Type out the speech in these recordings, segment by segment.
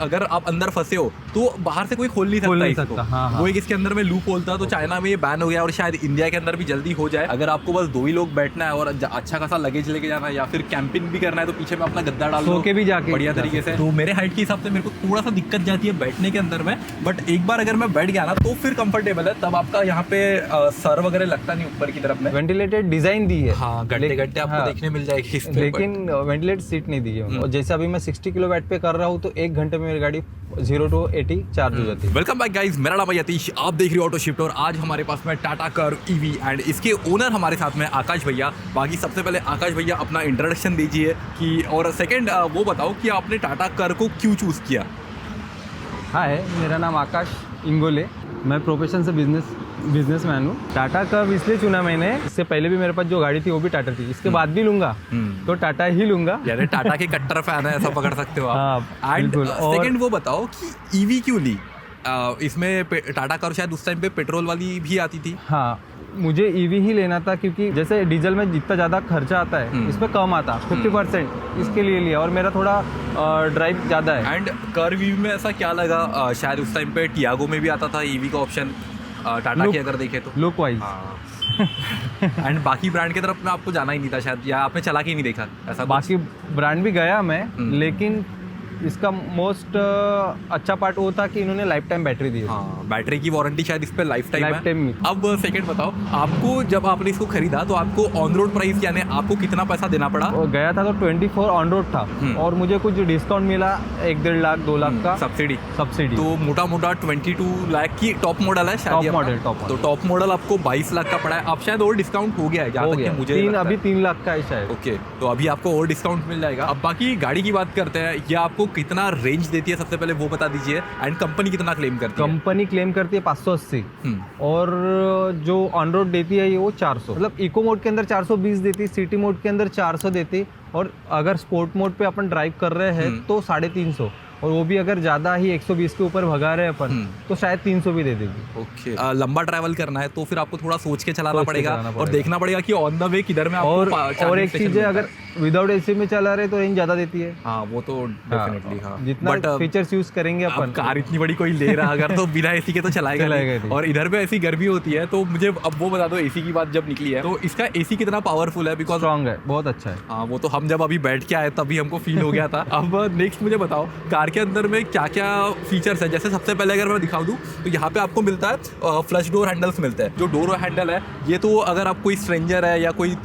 अगर आप अंदर फंसे हो तो बाहर से कोई खोल नहीं सकता इसको। हाँ, वो एक इसके अंदर में लूप होल था, तो चाइना में ये बैन हो गया और शायद इंडिया के अंदर भी जल्दी हो जाए। अगर आपको बस 2 ही लोग बैठना है और अच्छा खासा लगेज लेके जाना है या फिर कैंपिंग भी करना है तो पीछे में अपना गद्दा डाल दो के भी जाके बढ़िया तरीके से। तो मेरे हाइट के हिसाब से मेरे को थोड़ा सा दिक्कत जाती है बैठने के अंदर में, बट एक बार अगर मैं बैठ गया ना तो फिर कंफर्टेबल है। तब आपका यहाँ पे सर वगैरह लगता नहीं ऊपर की तरफ में। वेंटिलेटेड डिजाइन दी है, हाँ, गड्ढे आपको देखने मिल जाएगी इस पे, लेकिन वेंटिलेटेड सीट नहीं दी है। और जैसे अभी मैं 60 किलोवाट पे कर रहा हूँ तो 1 घंटे में मेरी गाड़ी 0 to 80 चार्ज हो जाती है। वेलकम बैक गाइस, मेरा नाम है यतीश, आप देख रहे हो ऑटो शिफ्ट और आज हमारे पास में टाटा कर्व ईवी एंड इसके ओनर हमारे साथ में आकाश भैया। बाकी सबसे पहले आकाश भैया अपना इंट्रोडक्शन दीजिए कि, और सेकंड वो बताओ कि आपने टाटा कर्व को क्यों चूज किया। हाय, मेरा नाम आकाश इंगोले, मैं प्रोफेशन से बिजनेसमैन हूँ। टाटा कर्व इसलिए चुना मैंने, इससे पहले भी मेरे पास जो गाड़ी थी वो भी टाटा थी, इसके बाद भी लूंगा तो टाटा ही लूंगा। यार टाटा के कट्टर फैन है, ऐसा पकड़ सकते हो आप। हाँ, एंड बिल्कुल। सेकंड वो बताओ कि ईवी क्यों ली। इसमें टाटा कर्व शायद उस टाइम पे पेट्रोल वाली भी आती थी। हाँ, मुझे ईवी ही लेना था क्योंकि जैसे डीजल में जितना ज़्यादा खर्चा आता है इसमें कम आता, 50% इसके लिए लिया। और मेरा थोड़ा ड्राइव ज़्यादा है। एंड कर्व ईवी में ऐसा क्या लगा, शायद उस टाइम पे टियागो में भी आता था ईवी का ऑप्शन टाटा की अगर देखे तो लुक वाइज। एंड बाकी ब्रांड की तरफ में आपको जाना ही नहीं था शायद, या आपने चला के ही नहीं देखा ऐसा। बाकी ब्रांड भी गया मैं, लेकिन इसका मोस्ट अच्छा पार्ट वो था कि इन्होंने लाइफ टाइम बैटरी दी है। हाँ, बैटरी की वारंटी शायद इस पे लाइफ टाइम है। अब सेकंड बताओ, आपको जब आपने इसको खरीदा तो आपको ऑन रोड प्राइस यानी आपको कितना पैसा देना पड़ा। गया था तो 24 ऑन रोड था और मुझे कुछ डिस्काउंट मिला 1-1.5 लाख 2 लाख का सब्सिडी। तो मोटा मोटा 22 लाख की टॉप मॉडल है शायद। तो टॉप मॉडल आपको 22 लाख का पड़ा है। अब शायद और डिस्काउंट हो गया है जहाँ तक मुझे अभी 3 लाख का है शायद। ओके, तो अभी आपको और डिस्काउंट मिल जाएगा। अब बाकी गाड़ी की बात करते हैं, ये आपको कितना रेंज देती है सबसे पहले वो बता दीजिए, एंड कंपनी कितना क्लेम करती है। कंपनी क्लेम करती है 580 और जो ऑन रोड देती है ये वो 400। मतलब इको मोड के अंदर 420 देती, सिटी मोड के अंदर 400 देती, और अगर स्पोर्ट मोड पे अपन ड्राइव कर रहे हैं तो 350, और वो भी अगर ज़्यादा ही 120 के ऊपर भगा रहे हैं अपन तो शायद 300 भी दे देगी। ओके, लंबा ट्रैवल करना है तो फिर आपको थोड़ा सोच के चलाना पड़ेगा और देखना पड़ेगा कि ऑन द वे किधर में आपको। और एक चीज़ है, अगर विदाउट एसी में चला रहे तो रेंज ज़्यादा देती है। हाँ, वो तो डेफिनेटली। हाँ, जितना फीचर्स यूज करेंगे अपन। कार इतनी बड़ी कोई ले रहा अगर तो बिना एसी के तो चलाएगा नहीं। और इधर पे ऐसी गर्मी होती है, तो मुझे अब वो बता दो, एसी की बात जब निकली है तो इसका एसी कितना पावरफुल है। बिकॉज स्ट्रॉन्ग है, बहुत अच्छा है। हाँ, वो तो हम जब अभी बैठ के आए तभी हमको फील हो गया था। अब नेक्स्ट मुझे बताओ कार के अंदर में क्या क्या फीचर्स है। जैसे सबसे पहले अगर मैं दिखा दूं तो यहाँ पे आपको मिलता है फ्लश डोर हैंडल्स मिलते हैं। जो डोर हैंडल है ये तो अगर आप कोई स्ट्रेंजर है या कोई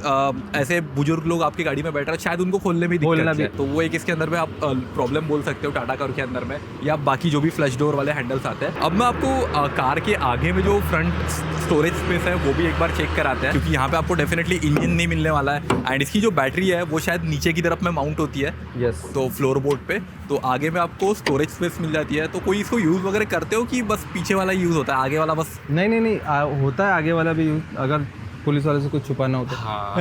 ऐसे बुजुर्ग लोग आपकी गाड़ी में बैठ रहे हैं, शायद उनको खोलने में दिक्कत है, तो वो एक इसके अंदर में आप प्रॉब्लम बोल सकते हो टाटा कार के अंदर में, या बाकी जो भी फ्लश डोर वाले हैंडल्स आते हैं। अब मैं आपको कार के आगे में जो फ्रंट स्टोरेज स्पेस है वो भी एक बार चेक कराते हैं, क्योंकि यहाँ पे आपको डेफिनेटली इंजन नहीं मिलने वाला है। एंड इसकी जो बैटरी है वो शायद नीचे की तरफ में माउंट होती है। तो फ्लोर बोर्ड पे तो आगे में आपको स्टोरेज स्पेस मिल जाती है। तो कोई इसको यूज़ वगैरह करते हो कि बस पीछे वाला यूज़ होता है, आगे वाला बस? नहीं, होता है आगे वाला भी यूज़, अगर पुलिस वाले से कुछ छुपाना होता है। हाँ।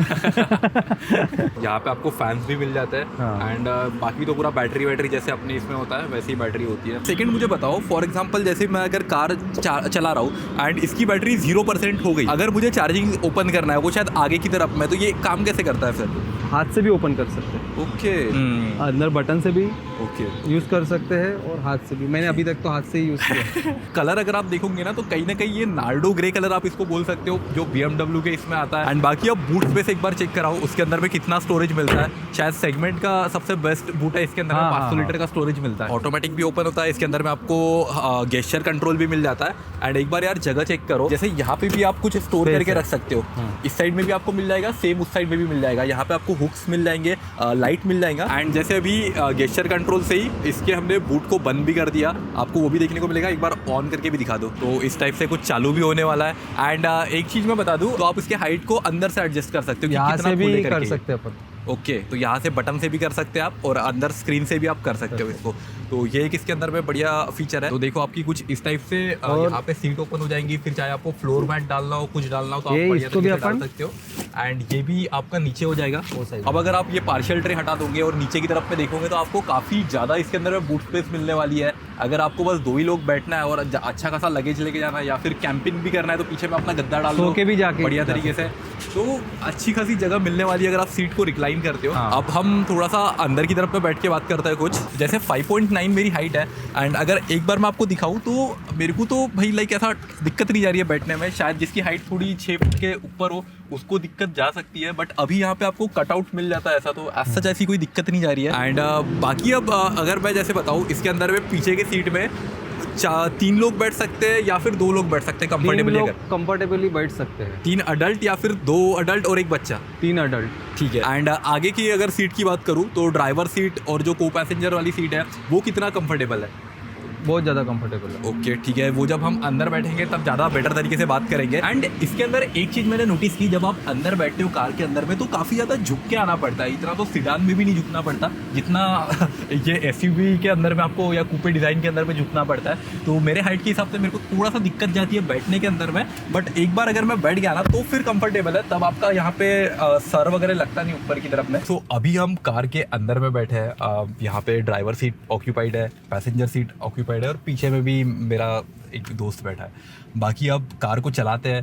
यहाँ पे आपको फैंस भी मिल जाते हैं। हाँ। एंड बाकी तो पूरा बैटरी जैसे अपने इसमें होता है वैसे ही बैटरी होती है। सेकंड मुझे बताओ, फॉर एग्जांपल जैसे मैं अगर कार चला रहा हूँ एंड इसकी बैटरी 0% हो गई, अगर मुझे चार्जिंग ओपन करना है वो शायद आगे की तरफ में, तो ये काम कैसे करता है फिर? हाथ से भी ओपन कर सकते हैं। ओके। अंदर बटन से भी यूज़ कर सकते हैं और हाथ से भी। मैंने अभी तक तो हाथ से ही यूज़ किया। कलर अगर आप देखोगे ना तो कहीं ना कहीं ये नार्डो ग्रे कलर आप इसको बोल सकते हो, जो BMW के इसमें आता है। एंड बाकी अब बूट स्पेस एक बार चेक कराओ, उसके अंदर में कितना स्टोरेज मिलता है। शायद सेगमेंट का सबसे बेस्ट बूट है, इसके अंदर 500 लीटर का स्टोरेज मिलता है। ऑटोमेटिक भी ओपन होता है, इसके अंदर में आपको गेस्चर कंट्रोल भी मिल जाता है। एंड एक बार यार जगह चेक करो, जैसे यहाँ पे भी आप कुछ स्टोर करके रख सकते हो, इस साइड में भी आपको मिल जाएगा, सेम उस साइड में भी मिल जाएगा। यहाँ पे आपको हुक्स मिल जाएंगे, लाइट मिल जाएगा। एंड जैसे अभी गेस्चर कंट्रोल से ही इसके हमने बूट को बंद भी कर दिया, आपको वो भी देखने को मिलेगा। एक बार ऑन करके भी दिखा दो, तो इस टाइप से कुछ चालू भी होने वाला है। एंड एक चीज मैं बता दूं, तो आप इसके हाइट को अंदर से एडजस्ट कर सकते हो, यहाँ से भी कर सकते हैं अपन। ओके, तो यहाँ से बटन से भी कर सकते हैं आप, और अंदर स्क्रीन से भी आप कर सकते हो इसको। तो ये एक इसके अंदर में बढ़िया फीचर है। तो देखो आपकी कुछ इस टाइप से यहाँ पे सीट ओपन हो जाएंगी, फिर चाहे आपको फ्लोर मैट डालना हो, कुछ डालना हो तो आप बढ़िया तरीके से डाल सकते हो। एंड ये भी आपका नीचे हो जाएगा। अब अगर आप ये पार्शियल ट्रे हटा दोगे और नीचे की तरफ में देखोगे तो आपको काफ़ी ज़्यादा इसके अंदर में बूट स्पेस मिलने वाली है। अगर आपको बस 2 ही लोग बैठना है और अच्छा खासा लगेज लेके जाना है या फिर कैंपिंग भी करना है तो पीछे में अपना गद्दा डाल दो भी जाके बढ़िया तरीके से, तो अच्छी खासी जगह मिलने वाली है अगर आप सीट को रिक्लाइन करते हो। अब हम थोड़ा सा अंदर की तरफ में बैठ के बात करते हैं कुछ। जैसे 5.9 6'9" मेरी हाइट है। एंड अगर एक बार मैं आपको दिखाऊं तो मेरे को तो भाई लाइक ऐसा दिक्कत नहीं जा रही है बैठने में। शायद जिसकी हाइट थोड़ी 6 फुट के ऊपर हो उसको दिक्कत जा सकती है, बट अभी यहाँ पे आपको कटआउट मिल जाता है ऐसा, तो सच ऐसी कोई दिक्कत नहीं जा रही है। एंड बाकी अब अगर मैं जैसे बताऊँ, इसके अंदर में पीछे के सीट में 3 लोग बैठ सकते हैं या फिर 2 लोग बैठ सकते हैं कंफर्टेबली। अगर कंफर्टेबली बैठ सकते हैं 3 अडल्ट या फिर 2 अडल्ट और 1 बच्चा। 3 अडल्ट। ठीक है। एंड आगे की अगर सीट की बात करूँ तो ड्राइवर सीट और जो को पैसेंजर वाली सीट है वो कितना कंफर्टेबल है? बहुत ज़्यादा कंफर्टेबल है। ओके ठीक है, वो जब हम अंदर बैठेंगे तब ज़्यादा बेटर तरीके से बात करेंगे। एंड इसके अंदर एक चीज़ मैंने नोटिस की, जब आप अंदर बैठते हो कार के अंदर में तो काफ़ी ज़्यादा झुक के आना पड़ता है। इतना तो सिडान में भी नहीं झुकना पड़ता जितना ये एसयूवी के अंदर में आपको या कूपे डिज़ाइन के अंदर में झुकना पड़ता है। तो मेरे हाइट के हिसाब से मेरे को थोड़ा सा दिक्कत जाती है बैठने के अंदर में, बट एक बार अगर मैं बैठ गया ना तो फिर कंफर्टेबल है, तब आपका यहाँ पे सर वगैरह लगता नहीं ऊपर की तरफ में। तो अभी हम कार के अंदर में बैठे हैं, यहाँ पे ड्राइवर सीट ऑक्यूपाइड है, पैसेंजर सीट ऑक्यूपाइड है और पीछे में भी मेरा एक दोस्त बैठा है। बाकी अब कार को चलाते हैं,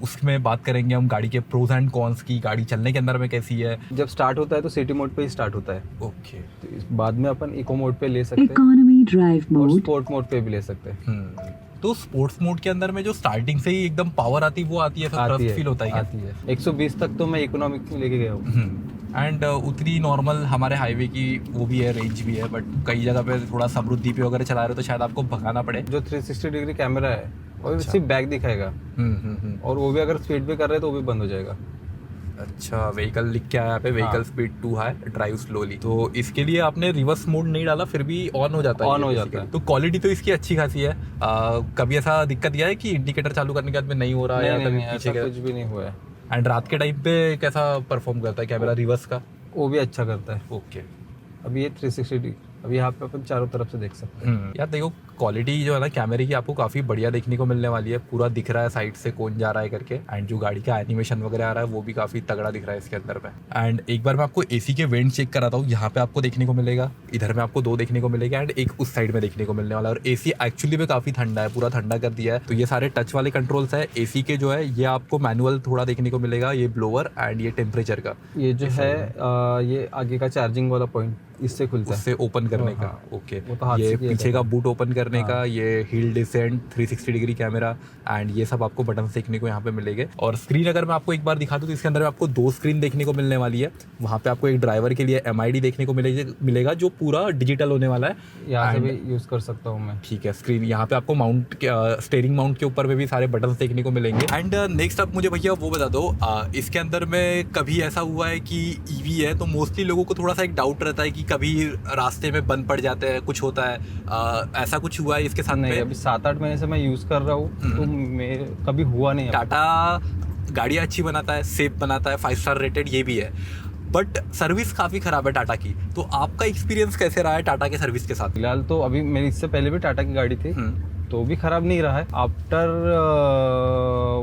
उसमें बात करेंगे हम गाड़ी के प्रोज एंड कॉन्स की, गाड़ी चलने के अंदर में कैसी है। जब स्टार्ट होता है तो सिटी मोड पे ही स्टार्ट होता है। ओके। तो बाद में अपन इको मोड पे ले सकते हैं, इकोनॉमी ड्राइव और मोड, स्पोर्ट मोड पे भी ले सकते हैं। तो स्पोर्ट्स मोड के अंदर में जो स्टार्टिंग से ही एकदम पावर आती है वो आती है, फिर ट्रस्ट फील होता है क्या? आती है। 120 तक तो मैं इकोनॉमिक में लेके गया हूँ। एंड उतनी नॉर्मल हमारे हाईवे की वो भी है, रेंज भी है, बट कई जगह पे थोड़ा समृद्धि पे वगैरह चला रहे हो तो शायद आपको भगाना पड़े। जो 360 डिग्री कैमरा है वो सिर्फ बैक दिखाएगा, और वो भी अगर स्पीड पे कर रहे हैं तो वो भी बंद हो जाएगा। अच्छा, व्हीकल लिख के आया यहाँ पे, vehicle speed too high, drive slowly. तो इसके लिए आपने रिवर्स मोड नहीं डाला फिर भी ऑन हो जाता है? ऑन हो जाता है। तो क्वालिटी तो इसकी अच्छी खासी है। कभी ऐसा दिक्कत दिया है कि इंडिकेटर चालू करने के बाद में नहीं हो रहा है या कभी पीछे ऐसा कुछ भी नहीं हुआ है। एंड रात के टाइम पे कैसा परफॉर्म करता है कैमरा रिवर्स का? वो भी अच्छा करता है। ओके। अभी ये 360 डिग्री, अभी यहाँ पे अपन चारों तरफ से देख सकते हैं। यार देखो, क्वालिटी जो है ना कैमरे की आपको काफ़ी बढ़िया देखने को मिलने वाली है। पूरा दिख रहा है साइड से कौन जा रहा है करके, एंड जो गाड़ी का एनिमेशन वगैरह आ रहा है वो भी काफ़ी तगड़ा दिख रहा है इसके अंदर में। एंड एक बार मैं आपको एसी के वेंट चेक कराता हूँ। यहाँ पे आपको देखने को मिलेगा, इधर में आपको 2 देखने को मिलेगा एंड एक उस साइड में देखने को मिलने वाला है। और एसी एक्चुअली में काफ़ी ठंडा है, पूरा ठंडा कर दिया है। तो ये सारे टच वाले कंट्रोल्स है एसी के जो है, ये आपको मैनुअल थोड़ा देखने को मिलेगा, ये ब्लोअर एंड ये टेम्परेचर का। ये जो है ये आगे का चार्जिंग वाला पॉइंट इससे खुलता है, उससे ओपन करने का। हाँ। ओके। वो तो हाथ ये से किया पीछे का जाता बूट ओपन करने का, ये hill descent, 360 degree camera and ये सब आपको बटन देखने को यहाँ पे मिलेंगे। और स्क्रीन अगर मैं आपको एक बार दिखा दूँ तो इसके अंदर आपको 2 स्क्रीन देखने को मिलने वाली है। वहाँ पे आपको एक ड्राइवर के लिए MID देखने को मिलेगा जो पूरा डिजिटल होने वाला है। यहाँ से भी यूज़ कर सकता हूँ मैं। ठीक है। स्क्रीन यहाँ पे आपको माउंट स्टीयरिंग माउंट के ऊपर में भी सारे बटन देखने को मिलेंगे। एंड नेक्स्ट आप मुझे भैया वो बता दो, इसके अंदर में कभी ऐसा हुआ है कि EV है तो मोस्टली लोगों को थोड़ा सा एक डाउट रहता है कि कभी रास्ते में बंद पड़ जाते हैं, कुछ होता है, ऐसा कुछ हुआ है इसके साथ में? नहीं, अभी 7-8 महीने से मैं यूज़ कर रहा हूँ तो मेरे कभी हुआ नहीं। टाटा गाड़ियाँ अच्छी बनाता है, सेफ बनाता है, 5 स्टार रेटेड ये भी है, बट सर्विस काफ़ी ख़राब है टाटा की। तो आपका एक्सपीरियंस कैसे रहा है टाटा के सर्विस के साथ? फिलहाल तो अभी मेरी इससे पहले भी टाटा की गाड़ी थी तो भी ख़राब नहीं रहा है। आफ्टर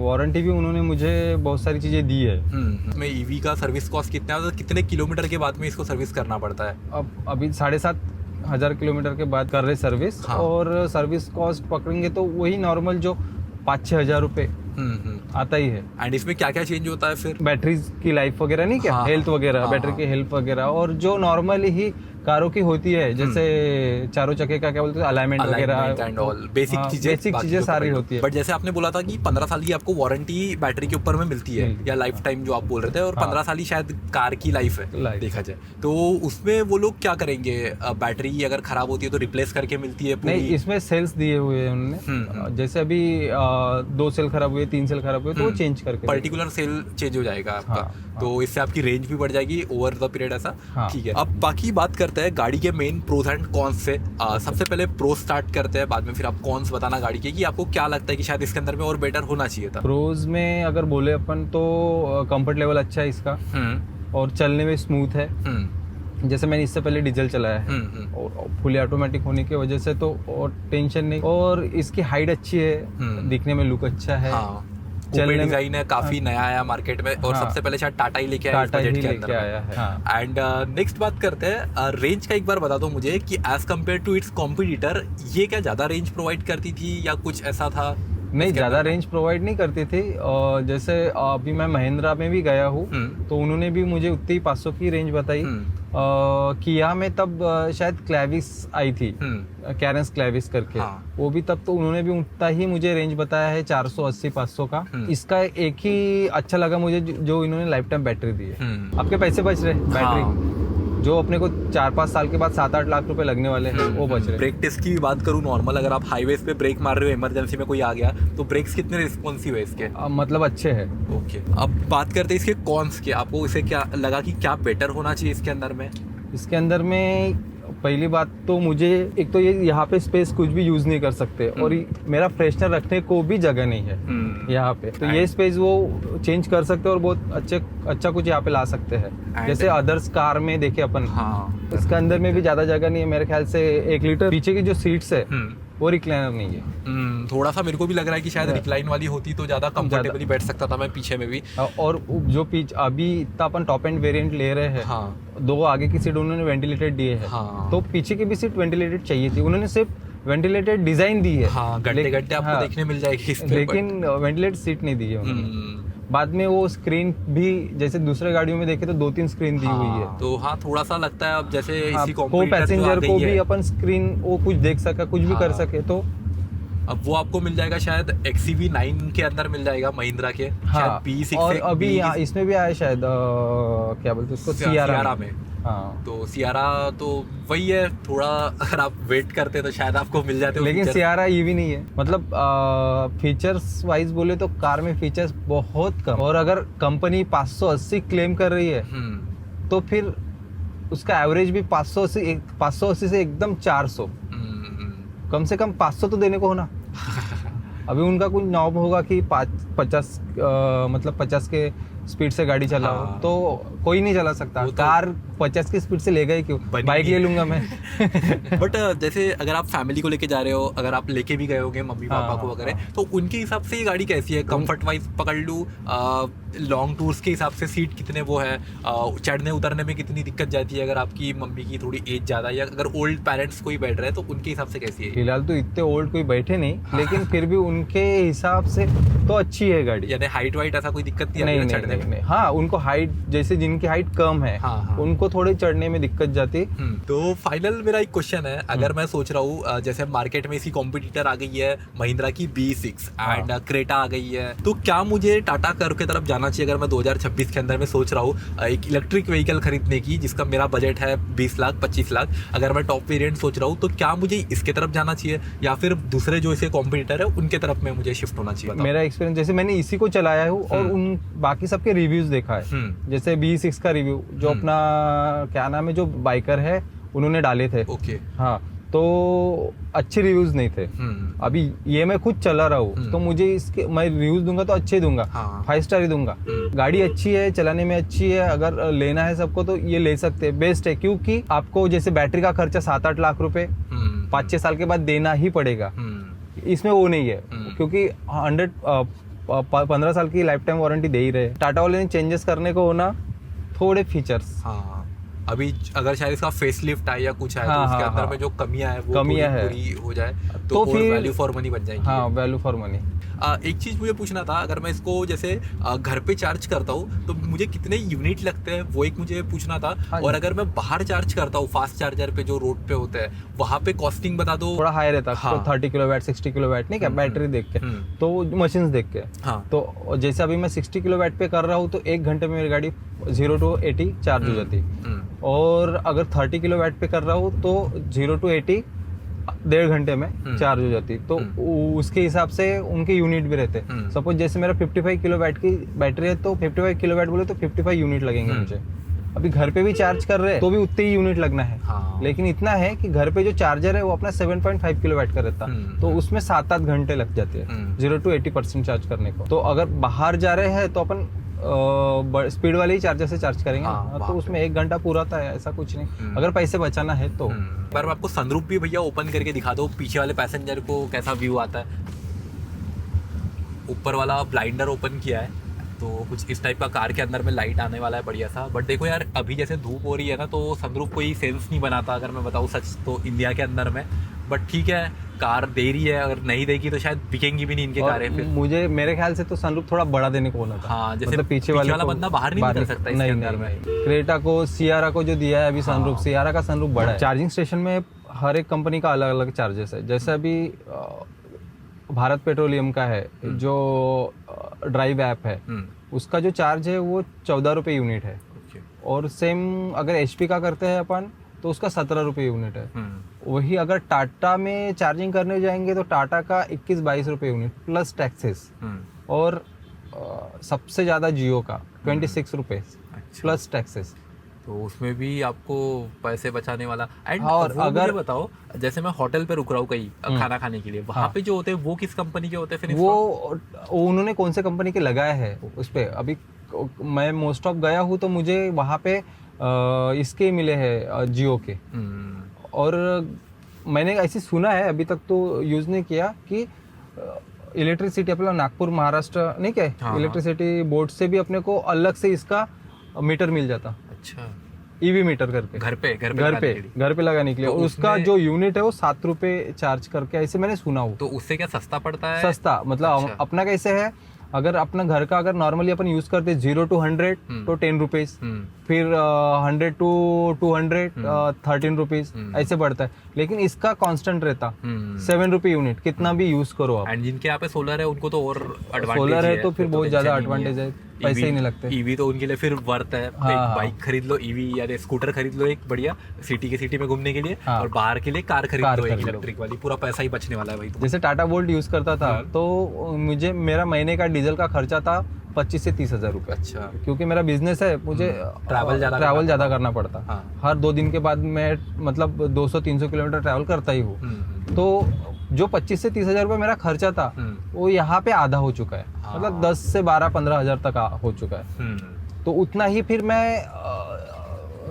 वारंटी भी उन्होंने मुझे बहुत सारी चीज़ें दी है। मैं EV का सर्विस कॉस्ट कितना है, कितने किलोमीटर के बाद में इसको सर्विस करना पड़ता है? अब अभी 7,500 किलोमीटर के बाद कर रहे सर्विस। हाँ। और सर्विस कॉस्ट पकड़ेंगे तो वही नॉर्मल जो 5-6 हज़ार रुपये आता ही है। एंड इसमें क्या क्या चेंज होता है फिर? बैटरीज की लाइफ वगैरह नहीं क्या, हाँ, हेल्थ वगैरह, हाँ, बैटरी की हेल्थ वगैरह, और जो नॉर्मली ही कारों की होती है, जैसे चारों चक्के का क्या बोलते हैं, अलाइनमेंट वगैरह एंड ऑल बेसिक चीजें सारी होती है। बट जैसे आपने बोला था कि 15 साल की आपको वारंटी बैटरी के ऊपर में मिलती है या लाइफ टाइम जो आप बोल रहे थे, और 15 साल ही शायद कार की लाइफ है देखा जाए तो। उसमें वो लोग क्या करेंगे, बैटरी अगर खराब होती है तो रिप्लेस करके मिलती है पूरी? नहीं, इसमें सेल्स दिए हुए हैं उन्होंने। जैसे अभी 2 सेल खराब हुए, 3 सेल खराब हुए तो वो चेंज करके पर्टिकुलर सेल चेंज हो जाएगा आपका। हाँ। तो इससे आपकी रेंज भी बढ़ जाएगी ओवर द पीरियड ऐसा। हाँ। ठीक है। अब बाकी बात करते हैं गाड़ी के मेन प्रोज एंड कॉन्स से। सबसे पहले प्रोज स्टार्ट करते हैं, बाद में फिर आप कॉन्स बताना गाड़ी के कि आपको क्या लगता है कि शायद इसके अंदर में और बेटर होना चाहिए था। प्रोज में अगर बोले अपन तो कंफर्ट लेवल अच्छा है इसका, और चलने में स्मूथ है। जैसे मैंने इससे पहले डीजल चलाया है और फुली ऑटोमेटिक होने की वजह से तो और टेंशन नहीं, और इसकी हाइट अच्छी है, दिखने में लुक अच्छा है। हाँ। डिजाइन है, काफी नया आया मार्केट में, और सबसे पहले शायद टाटा ही लेके आया इस बजट के अंदर है। एंड नेक्स्ट बात करते हैं रेंज का। एक बार बता दो मुझे कि as compare to its competitor ये क्या ज्यादा रेंज प्रोवाइड करती थी या कुछ ऐसा था? नहीं, ज़्यादा रेंज प्रोवाइड नहीं करती थी। जैसे अभी मैं महिंद्रा में भी गया हूँ तो उन्होंने भी मुझे उतनी 500 की रेंज बताई। किया में तब शायद क्लेविस आई थी, कैरेंस क्लेविस करके। हाँ। वो भी तब तो उन्होंने भी उतना ही मुझे रेंज बताया है 480-500 का। इसका एक ही अच्छा लगा मुझे जो इन्होंने लाइफ टाइम बैटरी दी है। आपके पैसे बच रहे बैटरी जो अपने को 4-5 साल के बाद 7-8 लाख रुपए लगने वाले हैं वो बच रहे। ब्रेक टेस्ट की बात करूँ नॉर्मल, अगर आप हाईवेज पे ब्रेक मार रहे हो, इमरजेंसी में कोई आ गया तो ब्रेक्स कितने रिस्पॉन्सिव है इसके? मतलब अच्छे हैं। ओके, अब बात करते हैं इसके कॉन्स के। आपको इसे क्या लगा कि क्या बेटर होना चाहिए इसके अंदर में? इसके अंदर में पहली बात तो मुझे एक तो ये यहाँ पे स्पेस कुछ भी यूज नहीं कर सकते और मेरा फ्रेशनर रखने को भी जगह नहीं है यहाँ पे, तो ये स्पेस वो चेंज कर सकते हैं और बहुत अच्छा कुछ यहाँ पे ला सकते हैं। जैसे अदर्स कार में देखे अपन, इसके अंदर में भी ज्यादा जगह नहीं है मेरे ख्याल से। 1 लीटर पीछे की जो सीट्स है वो रिक्लाइनर नहीं है। थोड़ा सा मेरे को भी लग रहा है कि शायद रिक्लाइन वाली होती तो ज्यादा कंफर्टेबली बैठ सकता था मैं पीछे में भी। और जो अभी इतना अपन टॉप एंड वेरिएंट ले रहे हैं, 2 आगे की सीट उन्होंने वेंटिलेटेड दिए है, तो पीछे की भी सीट वेंटिलेटेड चाहिए थी। उन्होंने सिर्फ वेंटिलेटेड डिजाइन दी है, घंटे आपको देखने मिल जाएगी इसमें, लेकिन वेंटिलेटेड सीट नहीं दी है उन्होंने। बाद में वो स्क्रीन भी जैसे दूसरे गाड़ियों में देखे तो 2-3 स्क्रीन दी हुई है, तो थोड़ा सा लगता है अब जैसे इसी को पैसेंजर को भी अपन स्क्रीन वो कुछ देख सके, कुछ भी कर सके। तो अब वो आपको मिल जाएगा शायद XCV9 के अंदर मिल जाएगा महिंद्रा के, शायद B6 और अभी इसमें भी आया शायद क्या बोलते उसको, सियारा में। तो सियारा तो वही है, थोड़ा अगर आप वेट करते तो शायद आपको मिल जाते, लेकिन सियारा ये भी नहीं है। मतलब फीचर्स वाइज बोले तो कार में फीचर्स बहुत कम, और अगर कंपनी 580 क्लेम कर रही है तो फिर उसका एवरेज भी 580 से एकदम 400, कम से कम 500 तो देने को हो ना। अभी उनका कुछ नॉब होगा कि 50 मतलब 50 के स्पीड से गाड़ी चलाओ, तो कोई नहीं चला सकता। कार 50 की स्पीड से ले गए क्यों, बाइक ले लूंगा मैं। बट जैसे अगर आप फैमिली को लेके जा रहे हो, अगर आप लेके भी गए होगे मम्मी पापा को वगैरह, तो उनके हिसाब से ये गाड़ी कैसी है? कंफर्ट वाइज पकड़ लूँ, लॉन्ग टूर्स के हिसाब से सीट कितने वो है, चढ़ने उतरने में कितनी दिक्कत जाती है अगर आपकी मम्मी की थोड़ी एज ज़्यादा, या अगर ओल्ड पेरेंट्स कोई बैठ रहे हैं तो उनके हिसाब से कैसी है? फिलहाल तो इतने ओल्ड कोई बैठे नहीं, लेकिन फिर भी उनके हिसाब से तो अच्छी है गाड़ी। यानी हाइट वाइट ऐसा कोई दिक्कत नहीं चढ़ने में? हाँ, उनको हाइट, जैसे जिनकी हाइट कम है उनको थोड़े चढ़ने में दिक्कत जाती। तो फाइनल मेरा एक क्वेश्चन है, अगर मैं सोच रहा हूँ जैसे मार्केट में इसकी कॉम्पिटिटर आ गई है महिंद्रा की B6 एंड क्रेटा आ गई है, तो क्या मुझे टाटा कर्व की तरफ जाना चाहिए? अगर मैं 2026 के अंदर में सोच रहा हूँ एक इलेक्ट्रिक व्हीकल खरीदने की, जिसका मेरा बजट है 20 लाख 25 लाख, अगर मैं टॉप वेरिएंट सोच रहा हूँ, तो क्या मुझे इसके तरफ जाना चाहिए या फिर दूसरे जो इसके कॉम्पिटिटर है उनके तरफ में मुझे शिफ्ट होना चाहिए? मेरा एक्सपीरियंस, जैसे मैंने इसी को चलाया हूँ और उन बाकी सबके रिव्यूज देखा है। जैसे B6 का रिव्यू जो अपना क्या नाम है, जो बाइकर है उन्होंने डाले थे। ओके। हाँ, तो अच्छे रिव्यूज नहीं थे। अभी ये मैं खुद चला रहा हूँ तो मुझे इसके मैं रिव्यूज दूंगा तो अच्छे दूंगा, 5 स्टार ही दूंगा। गाड़ी अच्छी है, चलाने में अच्छी है, अगर लेना है सबको तो ये ले सकते हैं, बेस्ट है। क्योंकि आपको जैसे बैटरी का खर्चा 7-8 लाख रुपए 5-6 साल के बाद देना ही पड़ेगा, इसमें वो नहीं है, क्योंकि 15 साल की लाइफ टाइम वारंटी दे ही रहे। टाटा वाले ने चेंजेस करने को होना थोड़े फीचर्स, अभी अगर शायद इसका फेसलिफ्ट आए या कुछ आए तो उसके अंदर में जो कमियां है वो पूरी हो जाए तो फिर वैल्यू फॉर मनी बन जाएगी। हाँ, वैल्यू फॉर मनी। एक चीज़ मुझे पूछना था, अगर मैं इसको जैसे घर पे चार्ज करता हूँ तो मुझे कितने यूनिट लगते हैं, वो एक मुझे पूछना था। और अगर मैं बाहर चार्ज करता हूँ फास्ट चार्जर पे जो रोड पे होते हैं, वहाँ पे कॉस्टिंग बता दो। थोड़ा हाई रहता है, तो 30 किलोवाट 60 किलोवाट नहीं क्या, बैटरी देख के तो मशीन्स देख के। तो जैसे अभी मैं 60 किलोवाट पे कर रहा हूँ तो 1 घंटे में मेरी गाड़ी 0 to 80 चार्ज हो जाती है, और अगर 30 किलोवाट पे कर रहा हूँ तो 0 to 80 1.5 घंटे में चार्ज हो जाती। तो उसके हिसाब से उनके यूनिट भी रहते हैं। सपोज जैसे मेरा 55 किलोवाट की बैटरी है तो 55 किलोवाट बोले तो 55 यूनिट लगेंगे मुझे। अभी घर पे भी चार्ज कर रहे हैं तो भी उतने ही यूनिट लगना है। लेकिन इतना है कि घर पे जो चार्जर है वो अपना 7.5 किलोवाट का रहता, तो उसमें 7-8 घंटे लग जाते हैं 0 to 80% चार्ज करने को। तो अगर बाहर जा रहे हैं तो अपन स्पीड वाले ही चार्जर से चार्ज करेंगे, तो उसमें 1 घंटा पूरा था, ऐसा कुछ नहीं, अगर पैसे बचाना है तो। पर मैं आपको सनरूफ भी भैया ओपन करके दिखा दो, पीछे वाले पैसेंजर को कैसा व्यू आता है। ऊपर वाला ब्लाइंडर ओपन किया है तो कुछ इस टाइप का कार के अंदर में लाइट आने वाला है बढ़िया सा। बट देखो यार, अभी जैसे धूप हो रही है ना तो सनरूफ कोई सेंस नहीं बनाता, अगर मैं बताऊँ सच तो इंडिया के अंदर में। बट ठीक है, कार दे रही है, अगर नहीं देगी तो शायद बिकेंगी भी नहीं इनके और कारें फिर। मुझे मेरे ख्याल से तो सनरूफ थोड़ा बड़ा देने को होना था। हाँ, जैसे मतलब पीछे वाले वाला को बंदा बाहर नहीं निकल सकता इसके अंदर में। क्रेटा को, सियारा को जो दिया है अभी सनरूफ, हाँ। सियारा का सनरूफ बड़ा है। चार्जिंग स्टेशन में हर एक कंपनी का अलग अलग चार्जेस है। जैसे अभी भारत पेट्रोलियम का है जो ड्राइव ऐप है, उसका जो चार्ज है वो 14 रुपये यूनिट है। और सेम अगर HP का करते हैं अपन तो उसका 17 रुपये यूनिट है। वही अगर टाटा में चार्जिंग करने जाएंगे तो टाटा का 21-22 रुपये यूनिट प्लस टैक्सेस। और सबसे ज़्यादा जियो का 26 रुपये प्लस टैक्सेस। तो उसमें भी आपको पैसे बचाने वाला। एंड और अगर अगर बताओ, जैसे मैं होटल पे रुक रहा हूँ कहीं खाना खाने के लिए, वहाँ पे जो होते हैं वो किस कंपनी के होते हैं फिर? वो उन्होंने कौन से कंपनी के लगाए हैं उस पर। अभी मैं मोस्ट ऑफ गया हूँ तो मुझे वहाँ पे इसके मिले हैं जियो के। और मैंने ऐसे सुना है, अभी तक तो यूज़ नहीं किया, कि इलेक्ट्रिसिटी अपना नागपुर महाराष्ट्र नहीं क्या, हाँ, इलेक्ट्रिसिटी बोर्ड से भी अपने को अलग से इसका मीटर मिल जाता। अच्छा, EV मीटर करके घर पे लगाने के लिए। तो उसका जो यूनिट है वो 7 रुपये चार्ज करके, ऐसे मैंने सुना हो। तो उससे क्या सस्ता पड़ता है? सस्ता मतलब अच्छा। अपना कैसे है, अगर अपना घर का अगर नॉर्मली अपन यूज करते 0 to 100 तो 10 रुपीज, फिर 100 to 200 13 रुपीज, ऐसे बढ़ता है। लेकिन इसका कांस्टेंट रहता 7 रुपये यूनिट, कितना भी यूज करो आप। एंड जिनके यहाँ पे सोलर है उनको तो और एडवांटेज सोलर है तो फिर बहुत ज्यादा एडवांटेज है, पैसे ही नहीं लगते। ईवी तो उनके लिए फिर वर्थ है। हाँ, एक बाइक खरीद लो ईवी, या स्कूटर खरीद लो एक बढ़िया सिटी में घूमने के लिए, और बाहर के लिए कार खरीद लो एक इलेक्ट्रिक वाली, पूरा पैसा ही बचने वाला है भाई। जैसे टाटा वोल्ट यूज करता था तो मेरा महीने का डीजल का खर्चा था 25 से 30 हज़ार रुपये। अच्छा, क्योंकि मेरा बिजनेस है, मुझे ट्रैवल ज़्यादा करना पड़ता। हाँ। हर 2 दिन के बाद मैं मतलब 200-300 किलोमीटर ट्रैवल करता ही हूँ। तो जो 25 से 30 हज़ार रुपये मेरा खर्चा था वो यहाँ पे आधा हो चुका है। मतलब 10 से 12-15 हज़ार तक हो चुका है। तो उतना ही फिर मैं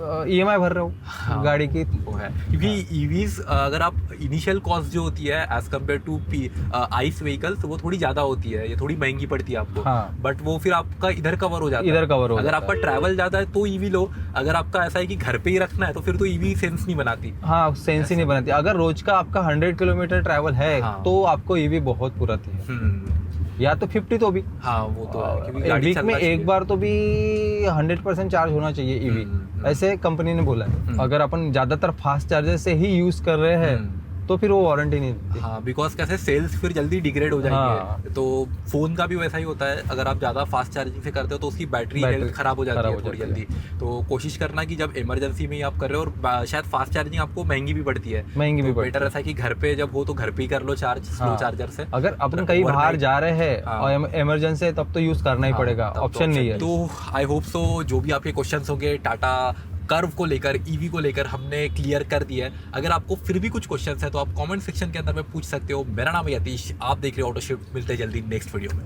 EMI भर रहा हूँ गाड़ी की। वो है क्योंकि ईवीज अगर आप इनिशियल कॉस्ट जो होती है as compare to ICE vehicles, वो थोड़ी ज्यादा होती है, ये थोड़ी महंगी पड़ती है आपको। हाँ। बट वो फिर आपका इधर कवर हो जाता है। अगर आपका ट्रैवल ज्यादा है तो ईवी लो, अगर आपका ऐसा है कि घर पे ही रखना है तो फिर तो ईवी सेंस नहीं बनाती। हाँ, सेंस ही नहीं बनाती। अगर रोज का आपका 100 किलोमीटर ट्रैवल है तो आपको ईवी बहुत पुराती है, या तो 50 तो भी। हाँ, वो तो है क्योंकि गाड़ी वीक में एक बार तो भी 100% चार्ज होना चाहिए ईवी, ऐसे कंपनी ने बोला है। अगर अपन ज्यादातर फास्ट चार्जर से ही यूज कर रहे हैं तो फिर वो वारंटी नहीं देती। हाँ, बिकॉज कैसे सेल्स फिर जल्दी डिग्रेड हो जाएंगे। हाँ। तो फोन का भी वैसा ही होता है, अगर आप ज़्यादा फास्ट चार्जिंग से करते हो तो उसकी बैटरी हेल्थ खराब हो जाती है थोड़ी जल्दी। तो कोशिश करना कि जब इमरजेंसी में ही आप कर रहे हो, और शायद फास्ट चार्जिंग आपको महंगी भी पड़ती है, बेटर ऐसा है कि घर पे जब हो तो घर पे ही कर लो चार्ज स्लो चार्जर से। अगर अपन कहीं बाहर जा रहे हैं और इमरजेंसी है तब तो यूज करना ही पड़ेगा, ऑप्शन नहीं है। तो आई होप सो जो भी आपके क्वेश्चंस होंगे टाटा कर्व को लेकर, ईवी को लेकर, हमने क्लियर कर दिया है। अगर आपको फिर भी कुछ क्वेश्चंस है तो आप कमेंट सेक्शन के अंदर में पूछ सकते हो। मेरा नाम है यतीश, आप देख रहे हो ऑटो शिफ्ट। मिलते हैं जल्दी नेक्स्ट वीडियो में।